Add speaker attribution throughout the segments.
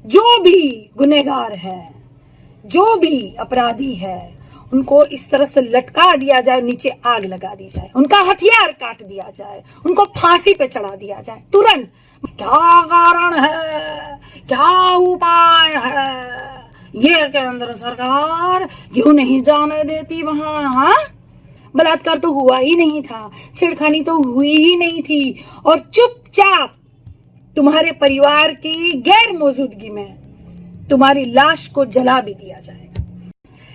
Speaker 1: जो भी गुनहगार है, जो भी अपराधी है, उनको इस तरह से लटका दिया जाए, नीचे आग लगा दी जाए, उनका हथियार काट दिया जाए, उनको फांसी पे चढ़ा दिया जाए तुरंत। क्या कारण है, क्या उपाय है, ये केंद्र सरकार क्यों नहीं जाने देती वहां? हाँ, बलात्कार तो हुआ ही नहीं था, छेड़खानी तो हुई ही नहीं थी, और चुपचाप तुम्हारे परिवार की गैर मौजूदगी में तुम्हारी लाश को जला भी दिया जाएगा।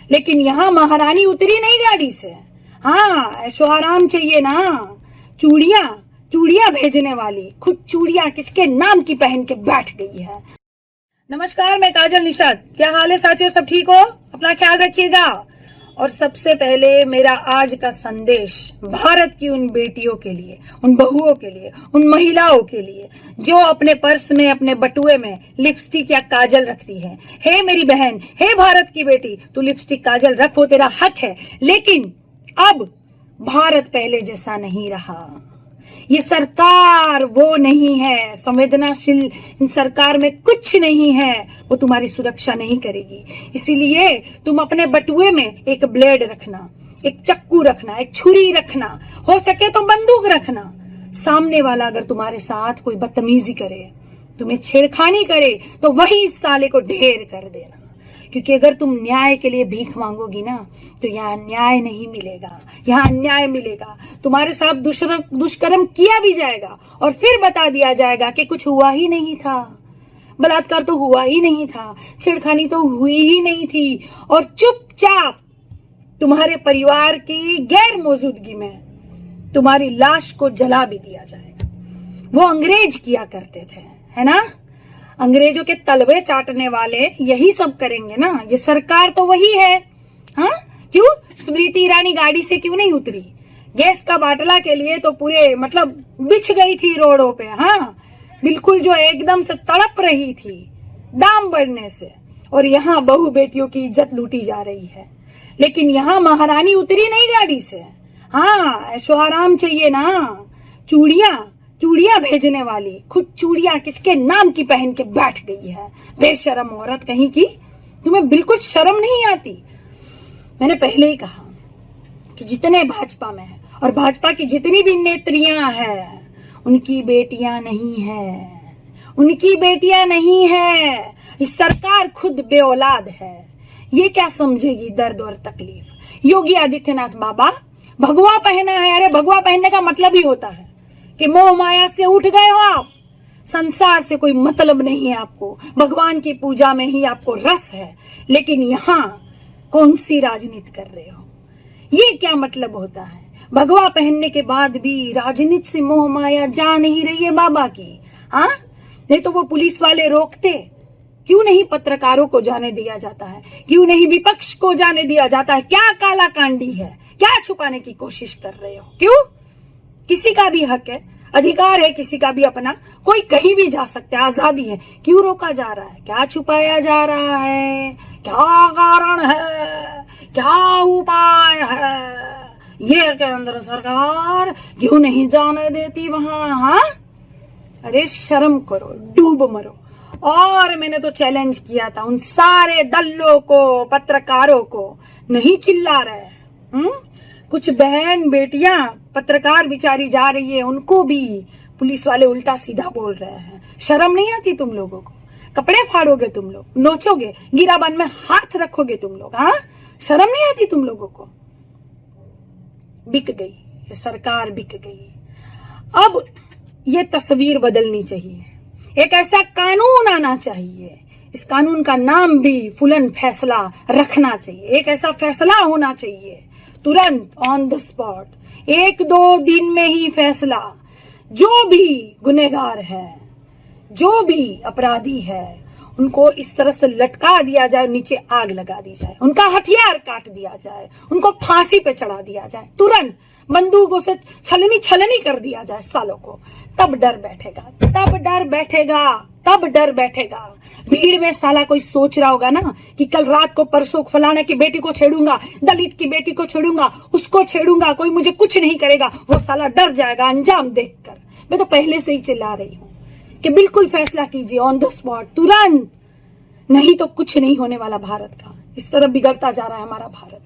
Speaker 1: लेकिन यहाँ महारानी उतरी नहीं गाड़ी से। हाँ, ऐशो आराम चाहिए ना। चूड़ियां चूड़ियां भेजने वाली खुद चूड़ियां किसके नाम की पहन के बैठ गई है। नमस्कार, मैं काजल निषाद। क्या हाल है साथियों, सब ठीक हो? अपना ख्याल रखिएगा। और सबसे पहले मेरा आज का संदेश भारत की उन बेटियों के लिए, उन बहुओं के लिए, उन महिलाओं के लिए जो अपने पर्स में, अपने बटुए में लिपस्टिक या काजल रखती है। हे मेरी बहन, हे भारत की बेटी, तू लिपस्टिक काजल रख, वो तेरा हक है। लेकिन अब भारत पहले जैसा नहीं रहा। ये सरकार वो नहीं है, संवेदनाशील इन सरकार में कुछ नहीं है, वो तुम्हारी सुरक्षा नहीं करेगी। इसीलिए तुम अपने बटुए में एक ब्लेड रखना, एक चक्कू रखना, एक छुरी रखना, हो सके तो बंदूक रखना। सामने वाला अगर तुम्हारे साथ कोई बदतमीजी करे, तुम्हें छेड़खानी करे, तो वही साले को ढेर कर देना। क्योंकि अगर तुम न्याय के लिए भीख मांगोगी ना, तो यहाँ न्याय नहीं मिलेगा, यहाँ अन्याय मिलेगा। तुम्हारे साथ दुष्कर्म किया भी जाएगा और फिर बता दिया जाएगा कि कुछ हुआ ही नहीं था, बलात्कार तो हुआ ही नहीं था, छेड़खानी तो हुई ही नहीं थी, और चुपचाप तुम्हारे परिवार की गैर मौजूदगी में तुम्हारी लाश को जला भी दिया जाएगा। वो अंग्रेज किया करते थे, है ना? अंग्रेजों के तलवे चाटने वाले यही सब करेंगे ना। ये सरकार तो वही है। हाँ, क्यों स्मृति ईरानी गाड़ी से क्यों नहीं उतरी? गैस का बाटला के लिए तो पूरे मतलब बिछ गई थी रोडों पे। हाँ, बिल्कुल जो एकदम से तड़प रही थी दाम बढ़ने से। और यहाँ बहू बेटियों की इज्जत लूटी जा रही है। लेकिन यहाँ महारानी उतरी नहीं गाड़ी से। हाँ, ऐशो आराम चाहिए ना। चूड़ियां भेजने वाली खुद चूड़ियां किसके नाम की पहन के बैठ गई है। बेशरम औरत कहीं की, तुम्हें बिल्कुल शर्म नहीं आती। मैंने पहले ही कहा कि जितने भाजपा में है और भाजपा की जितनी भी नेत्रियां हैं, उनकी बेटियां नहीं है, उनकी बेटियां नहीं है। इस सरकार खुद बेऔलाद है। ये क्या समझेगी दर्द और तकलीफ? योगी आदित्यनाथ बाबा भगवा पहना है। अरे भगवा पहनने का मतलब ही होता है कि मोह माया से उठ गए हो आप। संसार से कोई मतलब नहीं है आपको, भगवान की पूजा में ही आपको रस है। लेकिन यहाँ कौन सी राजनीति कर रहे हो? ये क्या मतलब होता है? भगवा पहनने के बाद भी राजनीति से मोह माया जा नहीं रही है बाबा की। हाँ, नहीं तो वो पुलिस वाले रोकते, क्यों नहीं पत्रकारों को जाने दिया जाता है? क्यों नहीं विपक्ष को जाने दिया जाता है? क्या काला कांडी है? क्या छुपाने की कोशिश कर रहे हो? क्यों? किसी का भी हक है, अधिकार है किसी का भी अपना, कोई कहीं भी जा सकता है, आजादी है। क्यों रोका जा रहा है? क्या छुपाया जा रहा है? क्या कारण है, क्या उपाय है, ये केंद्र सरकार क्यों नहीं जाने देती वहां? हाँ, अरे शर्म करो, डूब मरो। और मैंने तो चैलेंज किया था उन सारे दल्लों को, पत्रकारों को, नहीं चिल्ला रहे। कुछ बहन बेटियां पत्रकार बिचारी जा रही है, उनको भी पुलिस वाले उल्टा सीधा बोल रहे हैं। शर्म नहीं आती तुम लोगों को? कपड़े फाड़ोगे तुम लोग, नोचोगे, गिराबान में हाथ रखोगे तुम लोग। हाँ, शर्म नहीं आती तुम लोगों को? बिक गई ये सरकार, बिक गई। अब ये तस्वीर बदलनी चाहिए। एक ऐसा कानून आना चाहिए, इस कानून का नाम भी फुलन फैसला रखना चाहिए। एक ऐसा फैसला होना चाहिए तुरंत, ऑन द स्पॉट, 1-2 दिन में ही फैसला। जो भी गुनहगार है, जो भी अपराधी है, उनको इस तरह से लटका दिया जाए, नीचे आग लगा दी जाए, उनका हथियार काट दिया जाए, उनको फांसी पे चढ़ा दिया जाए, तुरंत बंदूकों से छलनी कर दिया जाए सालों को। तब डर बैठेगा, तब डर बैठेगा, तब डर बैठेगा। भीड़ में साला कोई सोच रहा होगा ना कि कल रात को परसों फलाने की बेटी को छेड़ूंगा, दलित की बेटी को छेड़ूंगा, उसको छेड़ूंगा, कोई मुझे कुछ नहीं करेगा, वो साला डर जाएगा अंजाम देखकर। मैं तो पहले से ही चिल्ला रही हूँ कि बिल्कुल फैसला कीजिए, ऑन द स्पॉट, तुरंत। नहीं तो कुछ नहीं होने वाला भारत का। इस तरह बिगड़ता जा रहा है हमारा भारत।